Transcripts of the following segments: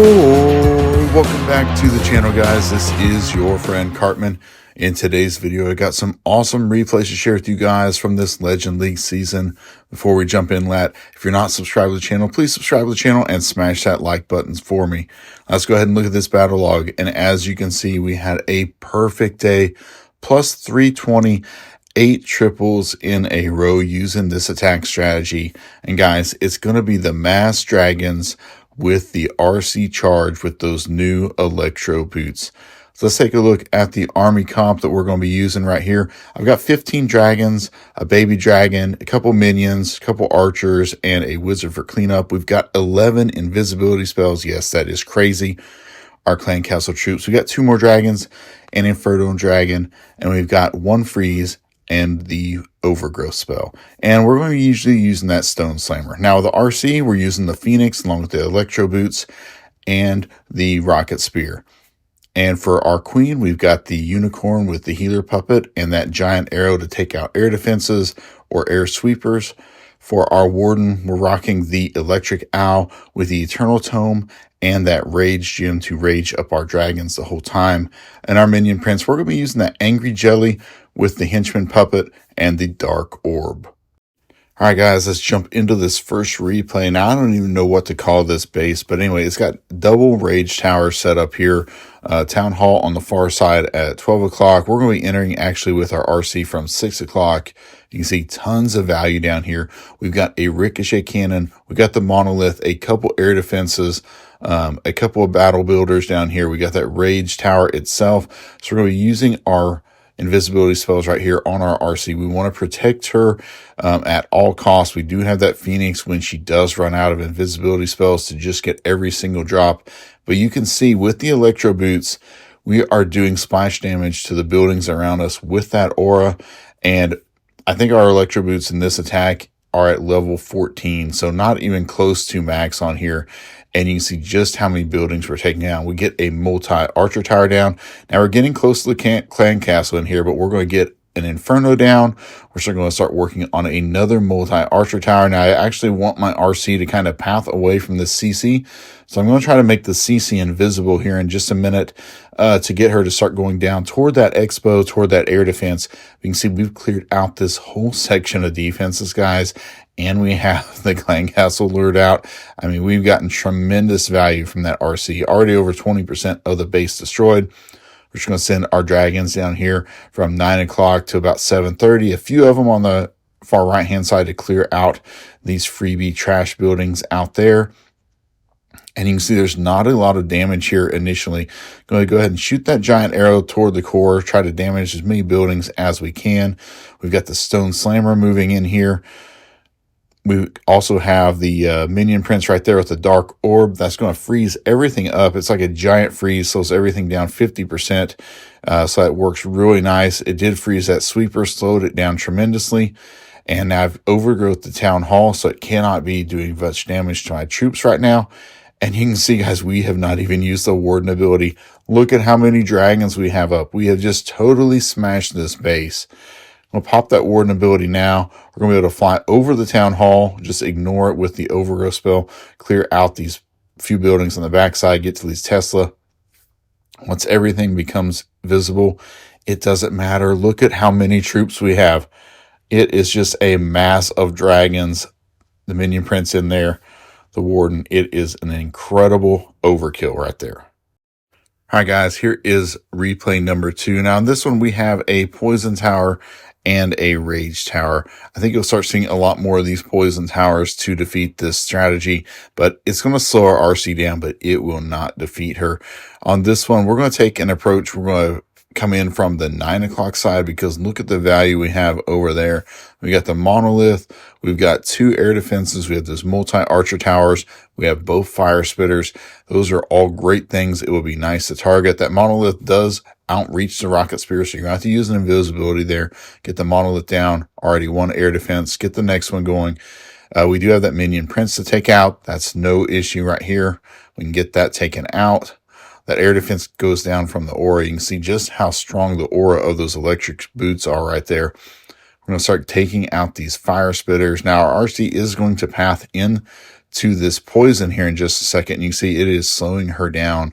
Welcome back to the channel, guys. This is your friend Cartman. In today's video, I got some awesome replays to share with you guys from this Legend League season. Before we jump in, if you're not subscribed to the channel, please subscribe to the channel and smash that like button for me. Let's go ahead and look at this battle log. And as you can see, we had a perfect day, plus 320, 8 triples in a row using this attack strategy. And guys, it's going to be the mass dragons with the RC charge with those new Electro boots. So let's take a look at the army comp that we're going to be using right here. I've got 15 dragons, a baby dragon, a couple minions, a couple archers, and a wizard for cleanup. We've got 11 invisibility spells. Yes, that is crazy. Our clan castle troops. We got 2 more dragons, an inferno dragon, and we've got 1 freeze and the overgrowth spell. And we're going to be usually using that stone slammer. Now the RC, we're using the phoenix along with the electro boots and the rocket spear. And for our queen, we've got the unicorn with the healer puppet and that giant arrow to take out air defenses or air sweepers. For our warden, we're rocking the electric owl with the eternal tome and that rage gem to rage up our dragons the whole time. And our minion prince, we're going to be using that angry jelly with the henchman puppet and the dark orb. All right, guys, let's jump into this first replay. Now, I don't even know what to call this base, but anyway, it's got double rage tower set up here. Town hall on the far side at 12 o'clock. We're going to be entering actually with our RC from 6 o'clock. You can see tons of value down here. We've got a ricochet cannon. We got the monolith, a couple air defenses, a couple of battle builders down here. We got that rage tower itself. So we're going to be using our invisibility spells right here on our RC. We want to protect her at all costs. We do have that phoenix when she does run out of invisibility spells to just get every single drop. But you can see with the electro boots, we are doing splash damage to the buildings around us with that aura. And I think our electro boots in this attack are at level 14, so not even close to max on here. And you can see just how many buildings we're taking down. We get a multi-archer tower down. Now we're getting close to the clan castle in here, but we're going to get an inferno down. We're still going to start working on another multi-archer tower. Now I actually want my RC to kind of path away from the CC. So I'm going to try to make the CC invisible here in just a minute to get her to start going down toward that expo, toward that air defense. You can see we've cleared out this whole section of defenses, guys. And we have the clan castle lured out. I mean, we've gotten tremendous value from that RC. Already over 20% of the base destroyed. We're just going to send our dragons down here from 9 o'clock to about 7:30. A few of them on the far right-hand side to clear out these freebie trash buildings out there. And you can see there's not a lot of damage here initially. Going to go ahead and shoot that giant arrow toward the core. Try to damage as many buildings as we can. We've got the stone slammer moving in here. We also have the minion prince right there with the dark orb. That's going to freeze everything up. It's like a giant freeze, slows everything down 50%. So that works really nice. It did freeze that sweeper, slowed it down tremendously. And now I've overgrowth the town hall, so it cannot be doing much damage to my troops right now. And you can see, guys, we have not even used the warden ability. Look at how many dragons we have up. We have just totally smashed this base. We'll pop that warden ability now. We're going to be able to fly over the town hall. Just ignore it with the overgrowth spell. Clear out these few buildings on the backside. Get to these Tesla. Once everything becomes visible, it doesn't matter. Look at how many troops we have. It is just a mass of dragons. The minion prince in there. The warden. It is an incredible overkill right there. All right, guys, here is replay number 2. Now, in this one, we have a poison tower and a rage tower. I think you'll start seeing a lot more of these poison towers to defeat this strategy, but it's going to slow our RC down, but it will not defeat her. On this one, we're going to take an approach. We're going to come in from the 9 o'clock side because look at the value we have over there. We got the monolith. We've got 2 air defenses. We have those multi-archer towers. We have both fire spitters. Those are all great things. It would be nice to target. That monolith does outreach the rocket spear, so you're going to have to use an invisibility there. Get the monolith down. Already 1 air defense. Get the next one going. We do have that minion prince to take out. That's no issue right here. We can get that taken out. That air defense goes down from the aura. You can see just how strong the aura of those electric boots are right there. We're going to start taking out these fire spitters. Now, our RC is going to path in to this poison here in just a second. You can see it is slowing her down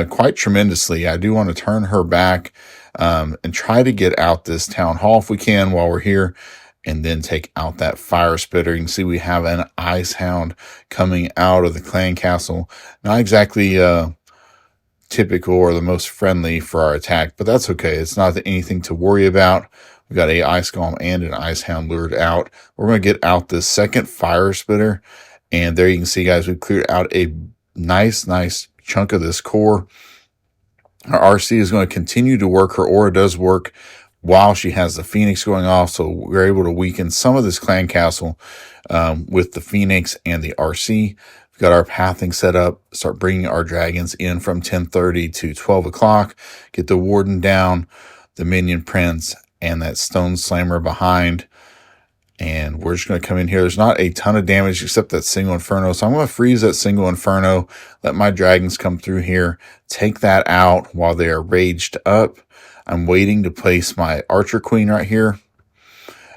quite tremendously. I do want to turn her back and try to get out this town hall if we can while we're here, and then take out that fire spitter. You can see we have an ice hound coming out of the clan castle. Not exactly typical or the most friendly for our attack, but that's okay. It's not anything to worry about. We've got a ice golem and an ice hound lured out. We're going to get out this second fire spitter, and there you can see, guys, we've cleared out a nice chunk of this core. Our RC is going to continue to work. Her aura does work while she has the Phoenix going off, so we're able to weaken some of this clan castle with the Phoenix and the RC. We've got our pathing set up, start bringing our dragons in from 10:30 to 12 o'clock, get the warden down, the minion prince, and that stone slammer behind. And we're just going to come in here. There's not a ton of damage except that single inferno. So I'm going to freeze that single inferno, let my dragons come through here, take that out while they are raged up. I'm waiting to place my archer queen right here.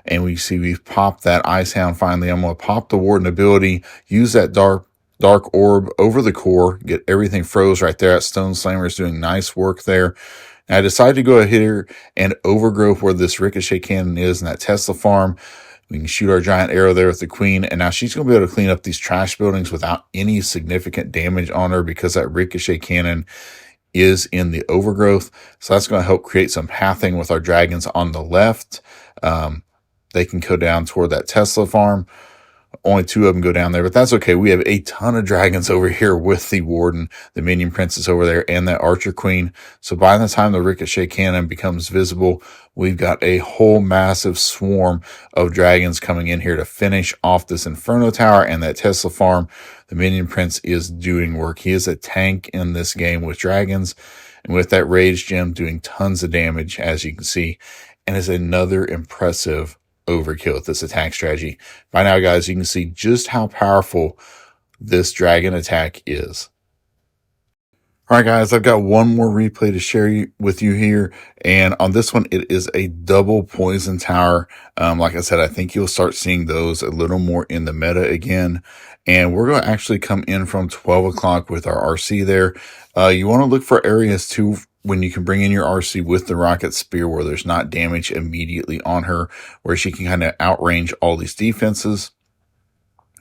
And we see we've popped that ice hound finally. I'm going to pop the warden ability, use that dark orb over the core, get everything froze right there. That stone slammer is doing nice work there. And I decided to go ahead here and overgrowth where this ricochet cannon is in that Tesla farm. We can shoot our giant arrow there with the queen, and now she's going to be able to clean up these trash buildings without any significant damage on her because that ricochet cannon is in the overgrowth. So that's going to help create some pathing with our dragons on the left. They can go down toward that Tesla farm. Only two of them go down there, but that's okay. We have a ton of dragons over here with the warden, the minion princess over there, and that archer queen. So by the time the ricochet cannon becomes visible, we've got a whole massive swarm of dragons coming in here to finish off this inferno tower and that Tesla farm. The minion prince is doing work. He is a tank in this game with dragons, and with that rage gem doing tons of damage, as you can see, and is another impressive overkill with this attack strategy. By now, guys, you can see just how powerful this dragon attack is. All right, guys, I've got one more replay to share with you here. And on this one, it is a double poison tower. Like I said, I think you'll start seeing those a little more in the meta again. And we're going to actually come in from 12 o'clock with our RC there. You want to look for areas too when you can bring in your RC with the rocket spear where there's not damage immediately on her, where she can kind of outrange all these defenses.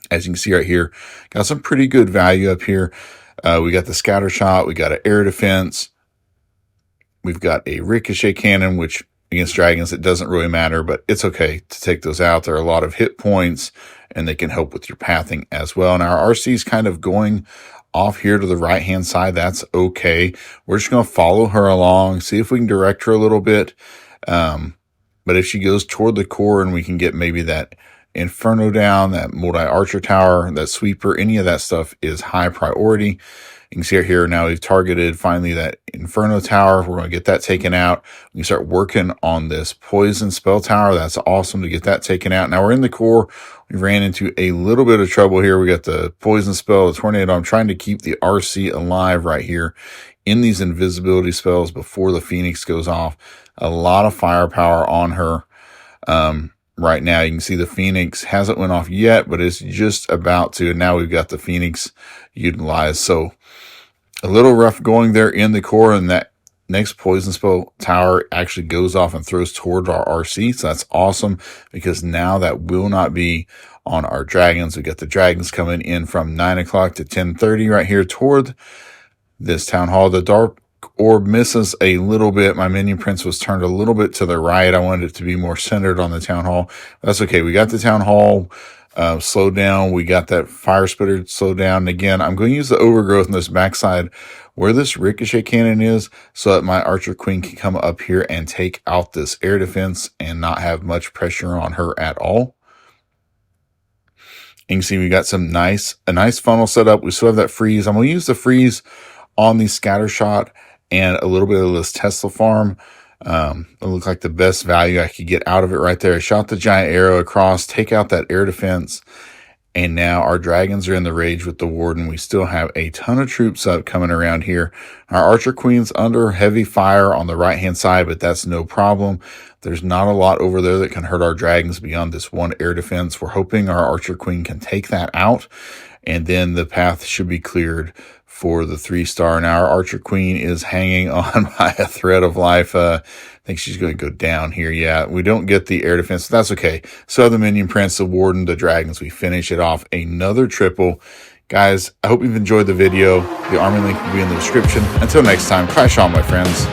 As you can see right here, got some pretty good value up here. We got the scatter shot, we got an air defense, we've got a ricochet cannon, which against dragons, it doesn't really matter, but it's okay to take those out. There are a lot of hit points, and they can help with your pathing as well. And our RC is kind of going off here to the right-hand side. That's okay. We're just going to follow her along, see if we can direct her a little bit. But if she goes toward the core and we can get maybe that inferno down, that multi-archer tower, that sweeper, any of that stuff is high priority. You can see right here now we've targeted finally that inferno tower. We're going to get that taken out. We can start working on this poison spell tower. That's awesome to get that taken out. Now we're in the core. We ran into a little bit of trouble here. We got the poison spell, the tornado. I'm trying to keep the RC alive right here in these invisibility spells before the Phoenix goes off. A lot of firepower on her. Right now, you can see the Phoenix hasn't went off yet, but it's just about to. And now we've got the Phoenix utilized. So a little rough going there in the core, and that next poison spell tower actually goes off and throws toward our RC. So that's awesome because now that will not be on our dragons. We got the dragons coming in from 9 o'clock to 10:30 right here toward this town hall. The dark orb misses a little bit. My minion prince was turned a little bit to the right. I wanted it to be more centered on the town hall. That's okay. We got the town hall slowed down. We got that fire spitter slowed down. And again, I'm going to use the overgrowth on this backside where this ricochet cannon is so that my archer queen can come up here and take out this air defense and not have much pressure on her at all. You can see we got a nice funnel set up. We still have that freeze. I'm going to use the freeze on the scatter shot and a little bit of this Tesla farm. It looked like the best value I could get out of it right there. I shot the giant arrow across, take out that air defense, and now our dragons are in the rage with the warden. We still have a ton of troops up coming around here. Our archer queen's under heavy fire on the right-hand side, but that's no problem. There's not a lot over there that can hurt our dragons beyond this one air defense. We're hoping our archer queen can take that out. and then the path should be cleared for the 3-star. Now our Archer Queen is hanging on by a thread of life. I think she's going to go down here. Yeah, we don't get the air defense. That's okay. So the Minion Prince, the Warden, the Dragons, we finish it off. Another triple. Guys, I hope you've enjoyed the video. The army link will be in the description. Until next time, crash on, my friends.